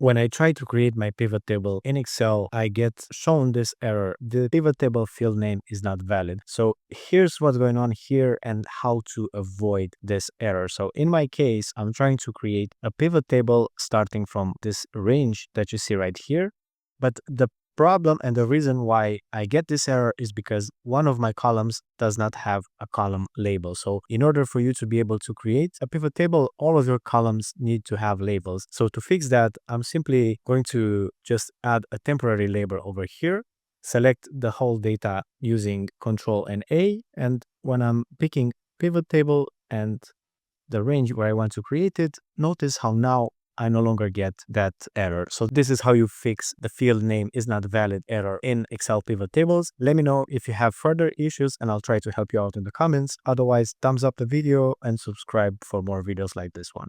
When I try to create my pivot table in Excel, I get shown this error. The pivot table field name is not valid. So here's what's going on here and how to avoid this error. So in my case, I'm trying to create a pivot table starting from this range that you see right here. But the problem and the reason why I get this error is because one of my columns does not have a column label. So in order for you to be able to create a pivot table, all of your columns need to have labels. So to fix that, I'm simply going to just add a temporary label over here, select the whole data using Control and A. And when I'm picking pivot table and the range where I want to create it, notice how now I no longer get that error. So this is how you fix the field name is not valid error in Excel pivot tables. Let me know if you have further issues and I'll try to help you out in the comments. Otherwise, thumbs up the video and subscribe for more videos like this one.